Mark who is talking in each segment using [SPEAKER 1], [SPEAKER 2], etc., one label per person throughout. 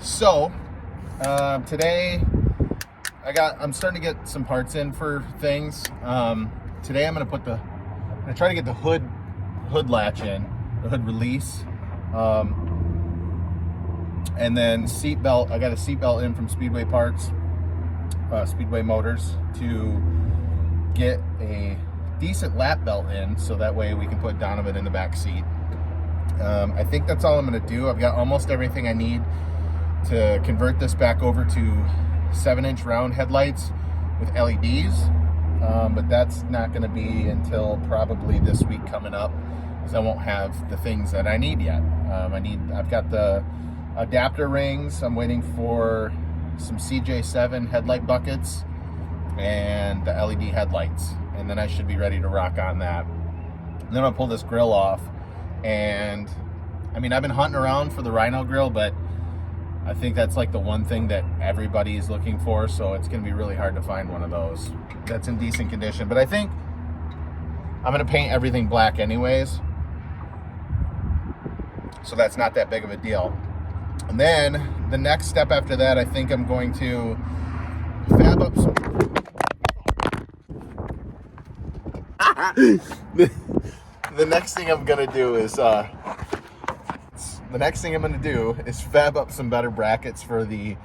[SPEAKER 1] So today I'm starting to get some parts in for things. Today I'm gonna try to get the hood latch in, the hood release, and then seat belt. I got a seat belt in from Speedway Parts, Speedway Motors, to get a decent lap belt in, so that way we can put Donovan in the back seat. I think that's all I'm gonna do. I've got almost everything I need to convert this back over to 7-inch round headlights with LEDs, but that's not going to be until probably this week coming up, because I won't have the things that I need yet. I've got the adapter rings. I'm waiting for some CJ7 headlight buckets and the LED headlights, and then I should be ready to rock on that. And then I'll pull this grill off, and I mean, I've been hunting around for the Rhino grill, but I think that's like the one thing that everybody is looking for, so it's going to be really hard to find one of those that's in decent condition. But I think I'm going to paint everything black anyways, so that's not that big of a deal. And then the next step after that, I think I'm going to fab up some... The next thing I'm going to do is fab up some better brackets for the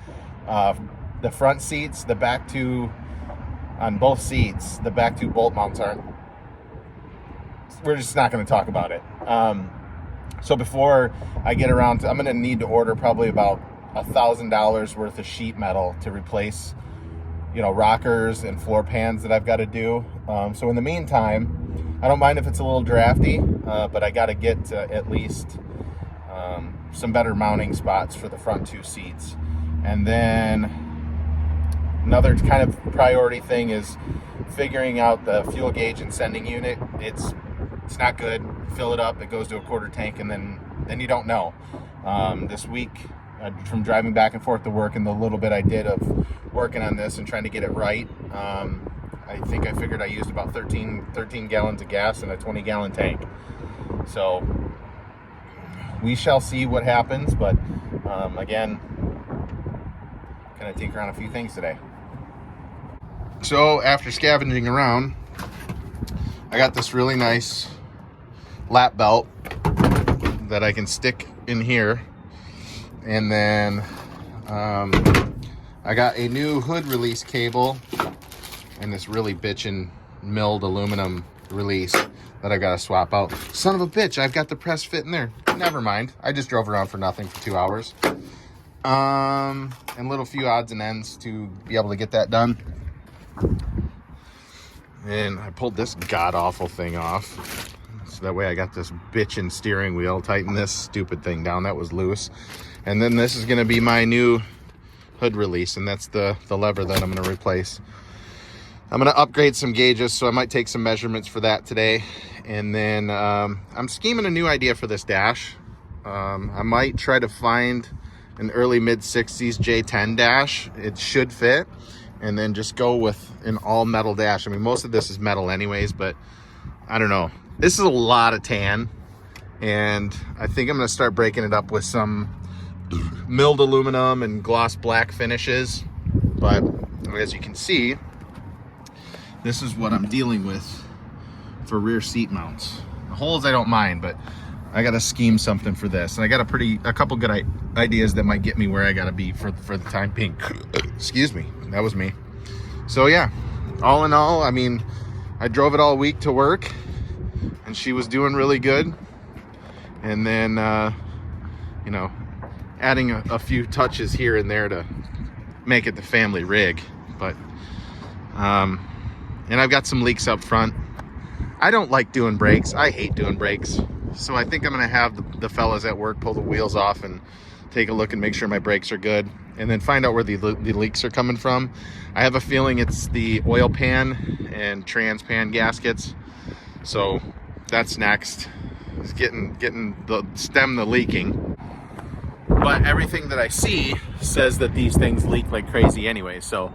[SPEAKER 1] front seats. The back two, on both seats, the back two bolt mounts aren't. We're just not going to talk about it. So before I get around to, I'm going to need to order probably about $1,000 worth of sheet metal to replace, rockers and floor pans that I've got to do. So in the meantime, I don't mind if it's a little drafty, but I got to get at least some better mounting spots for the front two seats. And then another kind of priority thing is figuring out the fuel gauge and sending unit. It's not good. Fill it up, it goes to a quarter tank, and then you don't know. This week, from driving back and forth to work and the little bit I did of working on this and trying to get it right, I think I figured I used about 13 gallons of gas in a 20-gallon tank. So we shall see what happens, but again, gonna tinker on a few things today. So after scavenging around, I got this really nice lap belt that I can stick in here, and then I got a new hood release cable and this really bitchin' milled aluminum release that I gotta swap out. Son of a bitch, I've got the press fit in there. Never mind. I just drove around for nothing for 2 hours. And little few odds and ends to be able to get that done. And I pulled this god-awful thing off. So that way I got this bitchin' steering wheel. Tighten this stupid thing down. That was loose. And then this is gonna be my new hood release, and that's the lever that I'm gonna replace. I'm going to upgrade some gauges, so I might take some measurements for that today. And then I'm scheming a new idea for this dash. I might try to find an early mid-60s J10 dash. It should fit. And then just go with an all-metal dash. I mean, most of this is metal anyways, but I don't know. This is a lot of tan. And I think I'm going to start breaking it up with some milled aluminum and gloss black finishes. But as you can see, this is what I'm dealing with for rear seat mounts. The holes I don't mind, but I gotta scheme something for this. And I got a couple good ideas that might get me where I gotta be for the time being. Excuse me, that was me. So yeah, all in all, I mean, I drove it all week to work, and she was doing really good. And then, adding a few touches here and there to make it the family rig. But, and I've got some leaks up front. I don't like doing brakes. I hate doing brakes. So I think I'm gonna have the fellas at work pull the wheels off and take a look and make sure my brakes are good, and then find out where the leaks are coming from. I have a feeling it's the oil pan and trans pan gaskets. So that's next. Is getting the leaking. But everything that I see says that these things leak like crazy anyway. So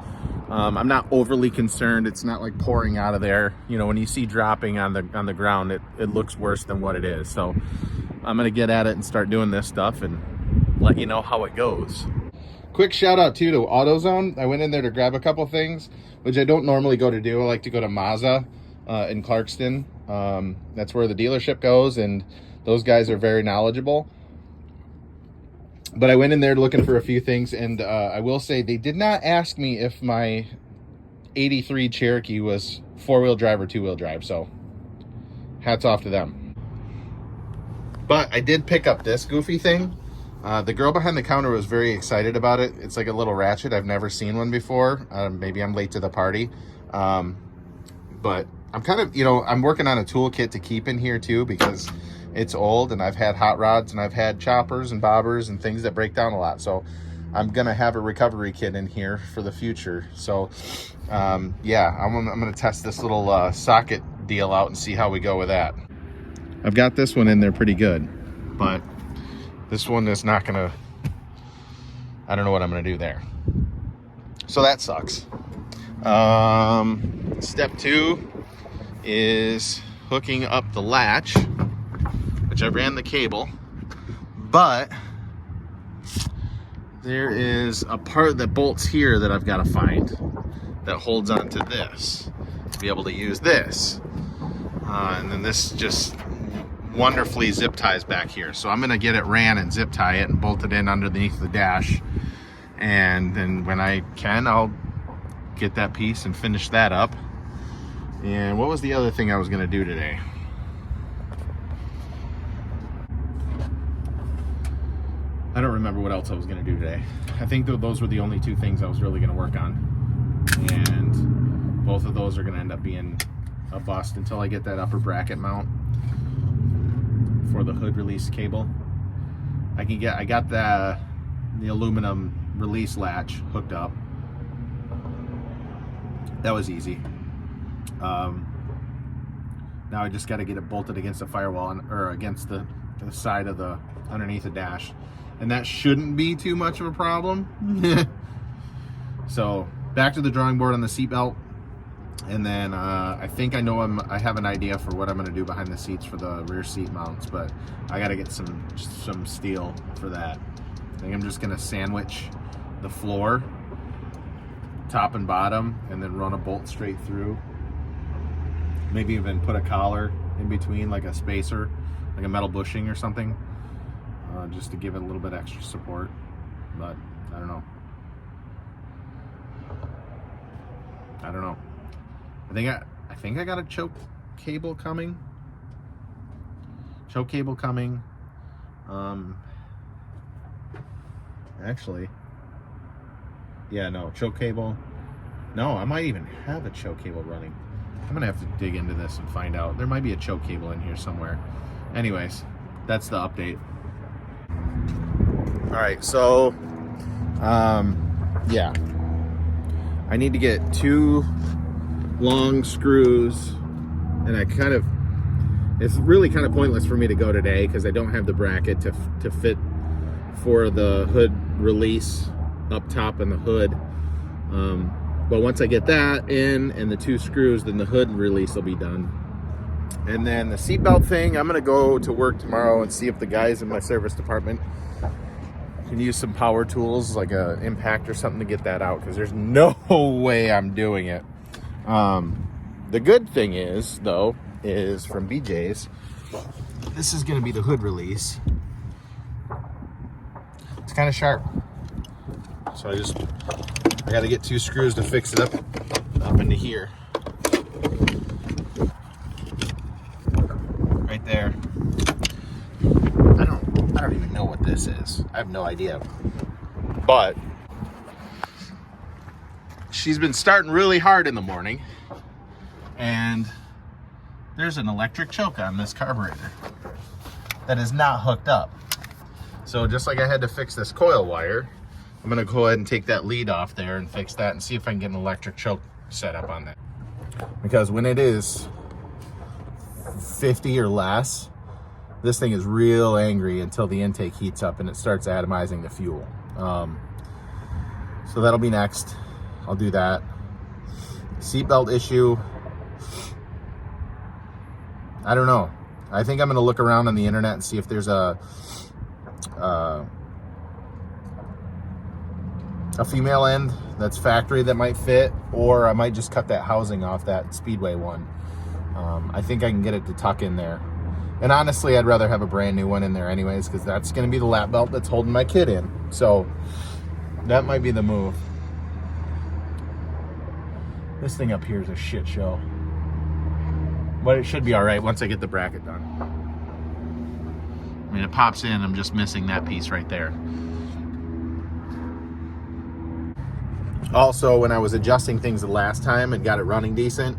[SPEAKER 1] I'm not overly concerned. It's not like pouring out of there. When you see dropping on the ground, it looks worse than what it is. So I'm gonna get at it and start doing this stuff and let you know how it goes. quick shout out too to AutoZone. I went in there to grab a couple things, which I don't normally go to do. I like to go to Mazda in Clarkston. That's where the dealership goes, and those guys are very knowledgeable. But I went in there looking for a few things, and I will say they did not ask me if my 83 Cherokee was 4-wheel drive or 2-wheel drive, so hats off to them. But I did pick up this goofy thing. The girl behind the counter was very excited about it. It's like a little ratchet. I've never seen one before. Maybe I'm late to the party. But I'm kind of, I'm working on a toolkit to keep in here too, because it's old, and I've had hot rods, and I've had choppers and bobbers and things that break down a lot. So I'm going to have a recovery kit in here for the future. So yeah, I'm going to test this little socket deal out and see how we go with that. I've got this one in there pretty good, but this one is not going to, I don't know what I'm going to do there. So that sucks. Step 2 is hooking up the latch, which I ran the cable, but there is a part that bolts here that I've got to find that holds onto this to be able to use this. And then this just wonderfully zip ties back here. So I'm going to get it ran and zip tie it and bolt it in underneath the dash. And then when I can, I'll get that piece and finish that up. And what was the other thing I was going to do today? I don't remember what else I was going to do today. I think those were the only 2 things I was really going to work on. And both of those are going to end up being a bust until I get that upper bracket mount for the hood release cable. I got the aluminum release latch hooked up. That was easy. Now I just got to get it bolted against the firewall or against the side of the underneath the dash. And that shouldn't be too much of a problem. So back to the drawing board on the seatbelt. And then I think I have an idea for what I'm going to do behind the seats for the rear seat mounts, but I got to get some steel for that. I think I'm just going to sandwich the floor, top and bottom, and then run a bolt straight through. Maybe even put a collar in between, like a spacer, like a metal bushing or something. Just to give it a little bit extra support, but I don't know. I think I got a choke cable coming. Actually, yeah, no, choke cable. No, I might even have a choke cable running. I'm gonna have to dig into this and find out. There might be a choke cable in here somewhere. Anyways, that's the update. All right, so yeah, I need to get 2 long screws, and it's really kind of pointless for me to go today because I don't have the bracket to fit for the hood release up top in the hood. But once I get that in and the 2 screws, then the hood release will be done. And then the seatbelt thing, I'm gonna go to work tomorrow and see if the guys in my service department can use some power tools, like a impact or something, to get that out, because there's no way I'm doing it. The good thing is, though, is from BJ's, this is gonna be the hood release. It's kind of sharp, so I got to get 2 screws to fix it up into here. Right there. I don't even know what this is. I have no idea. But she's been starting really hard in the morning, and there's an electric choke on this carburetor that is not hooked up. So just like I had to fix this coil wire, I'm gonna go ahead and take that lead off there and fix that and see if I can get an electric choke set up on that. Because when it is 50 or less, this thing is real angry until the intake heats up and it starts atomizing the fuel. So that'll be next. I'll do that. Seatbelt issue, I don't know. I think I'm gonna look around on the internet and see if there's a a female end that's factory that might fit, or I might just cut that housing off that Speedway one. I think I can get it to tuck in there. And honestly, I'd rather have a brand new one in there anyways, because that's going to be the lap belt that's holding my kid in. So that might be the move. This thing up here is a shit show. But it should be all right once I get the bracket done. I mean, it pops in. I'm just missing that piece right there. Also, when I was adjusting things the last time and got it running decent,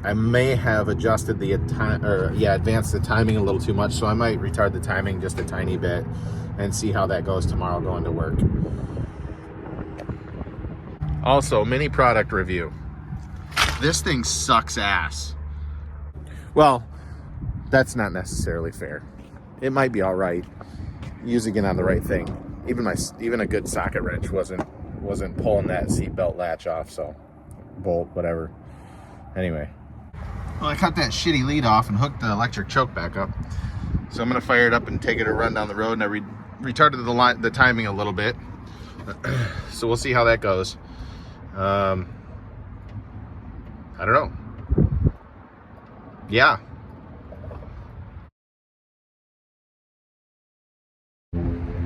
[SPEAKER 1] I may have adjusted the advanced the timing a little too much, so I might retard the timing just a tiny bit and see how that goes tomorrow going to work. Also, mini product review. This thing sucks ass. Well, that's not necessarily fair. It might be all right using it on the right thing. Even a good socket wrench wasn't pulling that seatbelt latch off, so bolt, whatever. Anyway, well, I cut that shitty lead off and hooked the electric choke back up. So I'm gonna fire it up and take it a run down the road, and I retarded the timing a little bit. So we'll see how that goes. I don't know. Yeah.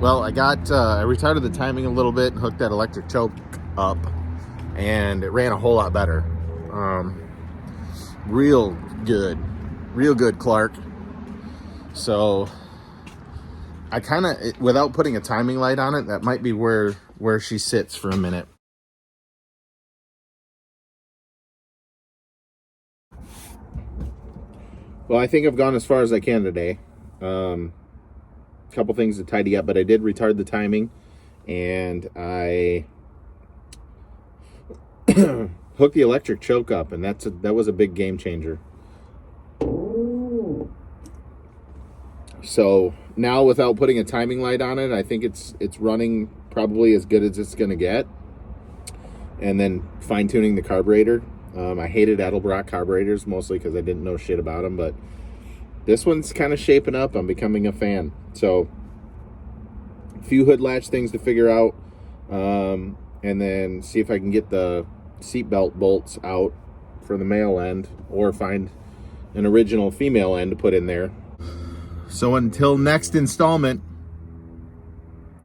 [SPEAKER 1] Well, I retarded the timing a little bit and hooked that electric choke up, and it ran a whole lot better. Real good, Clark. So I kind of, without putting a timing light on it, that might be where she sits for a minute. Well, I think I've gone as far as I can today. Couple things to tidy up, but I did retard the timing, and I hooked the electric choke up, and that was a big game changer. So now, without putting a timing light on it, I think it's running probably as good as it's gonna get. And then fine-tuning the carburetor. I hated Edelbrock carburetors mostly because I didn't know shit about them, but this one's kind of shaping up. I'm becoming a fan. So a few hood latch things to figure out, and then see if I can get the seatbelt bolts out for the male end, or find an original female end to put in there. So until next installment,